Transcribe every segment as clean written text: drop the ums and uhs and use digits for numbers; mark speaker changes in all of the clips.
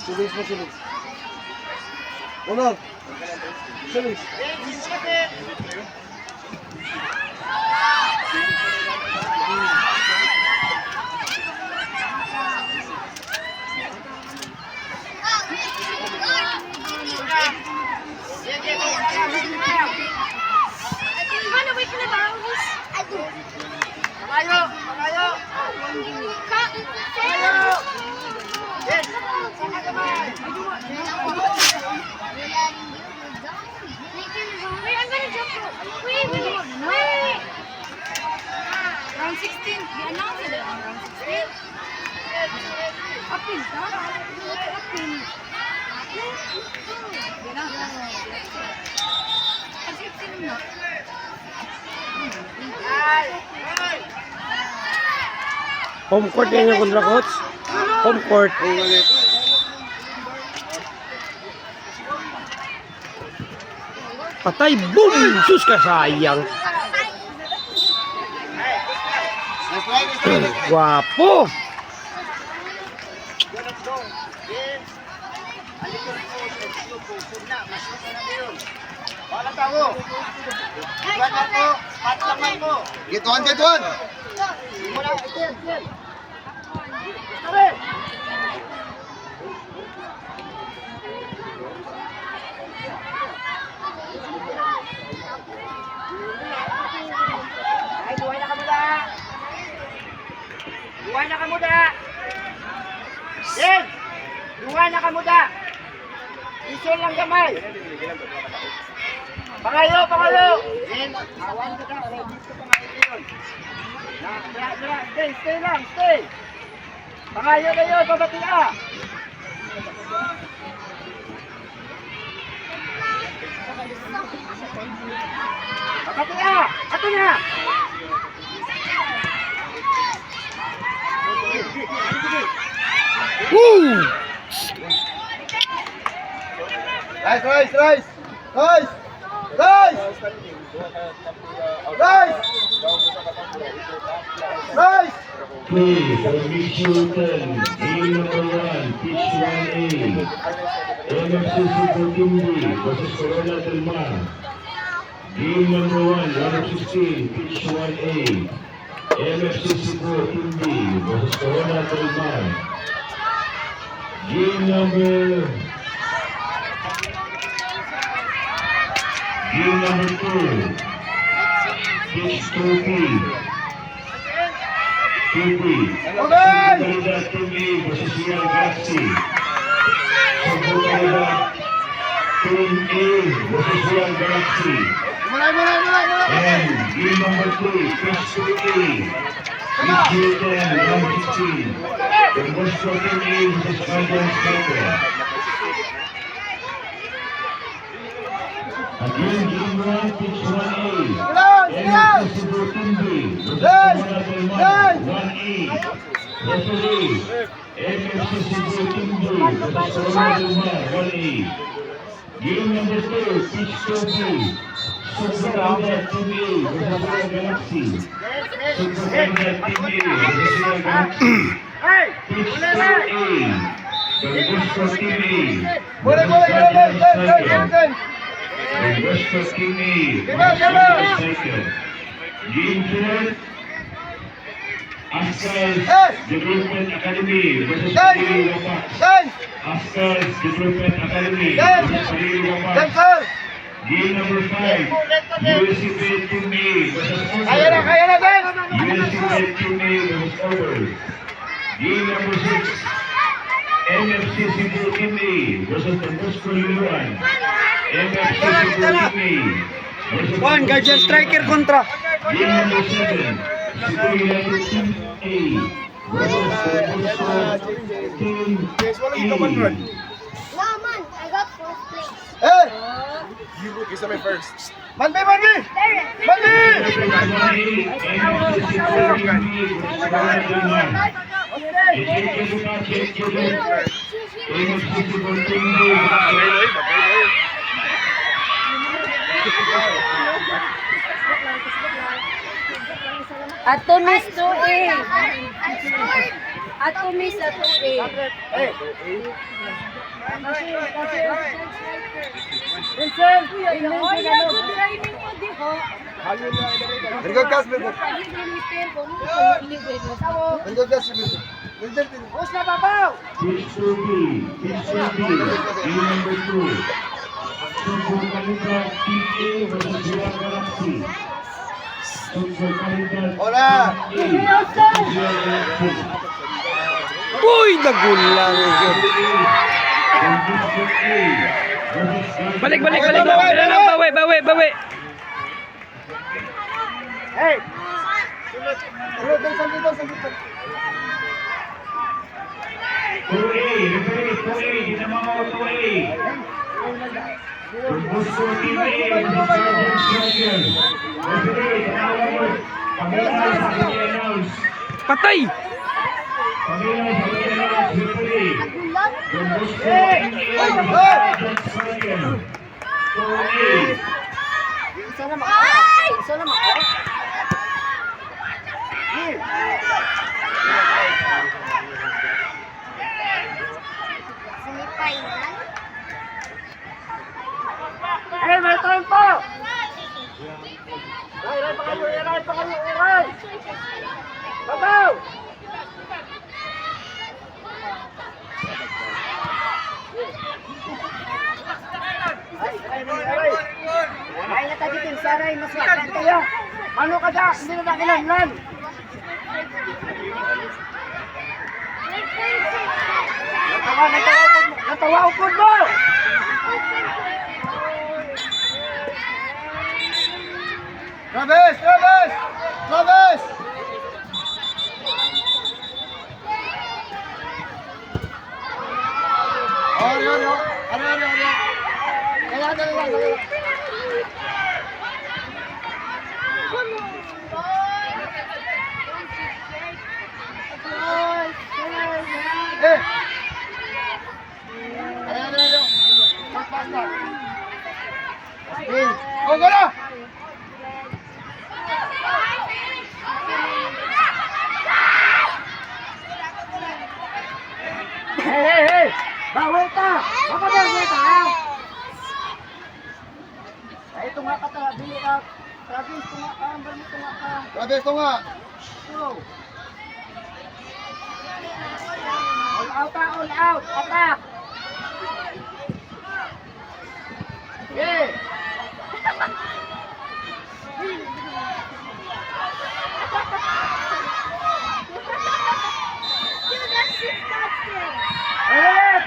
Speaker 1: Sulis mo, sulis. Unang. Sulis.
Speaker 2: Pakayo! Pakayo! Pakayo! Yes! Sama kamay!
Speaker 3: Wait, I'm gonna jump rope. Wait. Round 16. They announced it on round 16. Upin, huh? Upin. Yan na. Pag 16 na.
Speaker 4: Home court yan yung kontra coach. Home court. Patay, boom! Sus ka sayang. Guwapo.
Speaker 2: Wala tawo! Iwan ako! Patlaman mo!
Speaker 1: Gituan, gituan.
Speaker 2: Mula, itin! Tari! Ay, buhay na ka muna! Buhay na ka muna! Yan! Buhay na ka muna! Isul lang gamay! Pangayo, pangayo! Yan, awan ka na, ready ka pangayo yun. Stay lang, stay! Pangayo na yun, pabati ka! Pabati ka! Ato na!
Speaker 4: Woo!
Speaker 1: Rise, rise, rise. Rise. Rise. Rise. Rise.
Speaker 5: Play for Mission 10, game number 1, pitch 1A. MFCC Cotimbi versus Corona del Mar. Game number 1, round of 16, pitch 1A. MFCC Cotimbi versus Corona del Mar. Game number 2, pitch 2B. Sabukalidad Team A versus Real Galaxy. Sabukalidad Team A versus Real Galaxy. And game number 3, pitch 2A. Pitch 10, round 16. The Bosco Team A versus Guardian Striker. Again, game 1, pitch 1A. MFC Team B versus Corona del Mar, 1A. Referee, MFC Team B versus Corona del Mar, 1A. Game number 2, pitch 2B. Sabukalidad Team A versus Real Galaxy. Sabukalidad Team A versus Real Galaxy. Pitch 2A. The Bosco Team A versus Guardian Striker. The Bosco Team A versus Striker. Game 4, Ascals Development Academy versus Palili Wapak. Ascals Development Academy versus Palili Wapak. Game number 5, USCP Team A versus
Speaker 2: Kaya na, Ben!
Speaker 5: USCP Team A versus Over. Game number 6, MFC Cebu Team A versus the Bosco Luluan. MFC Cebu Team A versus
Speaker 4: One, Guardian Striker kontra.
Speaker 5: Game number 7, Cebu United Team A versus the Bosco Team A.
Speaker 3: No, man, I got first place.
Speaker 1: Hey. Isa may first. Manbi, Manbi. Manbi.
Speaker 3: Ato miss 2A. Ato miss 2A.
Speaker 2: Hey. Vincent!
Speaker 3: Ay, good driving mo di ho.
Speaker 1: Very good, Cas. Very good. Very good, Cas. Very good.
Speaker 2: Push na babaw!
Speaker 5: Pitch to B. Pitch to B. Team number 2. Sumbo Kalidad, Team A versus Real Galaxy. Sumbo Kalidad,
Speaker 1: Hola.
Speaker 5: Team A versus Real Galaxy.
Speaker 4: Uy, nagulang yun. Balik. Bawi.
Speaker 2: Hey!
Speaker 1: Sunod, dito.
Speaker 5: 2A, referee, 2A, dinamamaw 2A. Gusto Team A, Sergeant Striker. Referee, tinawag. Pag-ianay sa pag-i-announce.
Speaker 4: Patay!
Speaker 5: Pag-ianay sa pag-i-announce, referee. Gusto Team A, Sergeant Striker. 2A.
Speaker 2: Isa na mako. Hey, may time po! Iray pa kayo! Babaw! Ay, natagitin, saray, maswak. Kaya, ano ka da? Hindi na nakilanlan. Natawa upod mo!
Speaker 1: Travis! Ano? Kaya. Eh! Ano? Pasta. Go na!
Speaker 2: Hey! Bawal ka! Baka bawal ka, ha? Ay, tunga ka ta. Bili ka. Travis, tunga ka. Bali, tunga ka.
Speaker 1: Travis, ito nga.
Speaker 2: Go. All out. Attack. Yeah. Hey!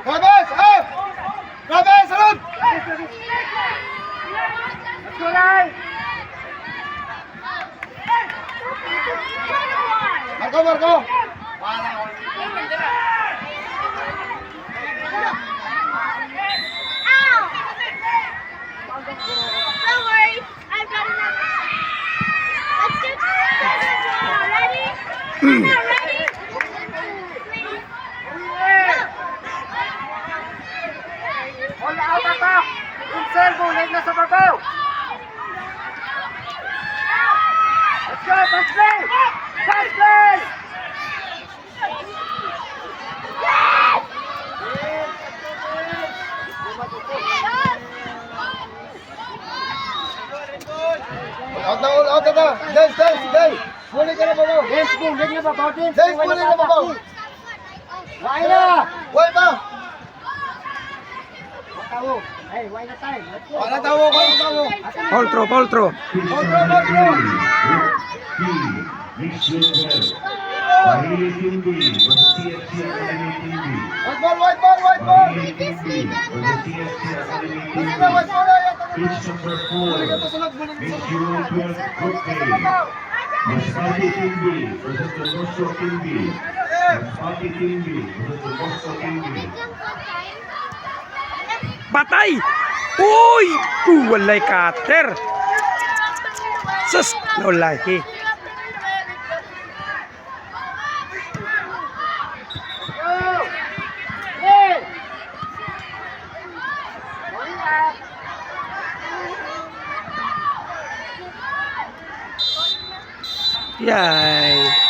Speaker 1: Travis! Travis, salud!
Speaker 2: Let's go, Lai!
Speaker 1: Marco!
Speaker 3: Don't worry, I've got enough. Let's get ready? Ready?
Speaker 2: All out attack! Vincent, bulig na sa babaw! Let's go! Fast play!
Speaker 1: Out na. Dance. Huli ka na babaw.
Speaker 2: Bulig na babaw din!
Speaker 1: Dance, huli na babaw.
Speaker 2: Why na?
Speaker 1: Why ba?
Speaker 2: Matawo! Hey, why na time? Let's go!
Speaker 1: Wala tawo.
Speaker 4: Paul throw.
Speaker 5: Mix level. Pahili Team B versus TFC Academy Team B.
Speaker 1: White ball.
Speaker 5: Pahili Team B versus TFC Academy Team B. Pitch number 4. Mix European Group A. Masbate Team B versus the Moscow Team B. Masbate Team B versus the Moscow Team B.
Speaker 4: Patay! Uy! Walay cutter! Sus! Naulahi. Yay!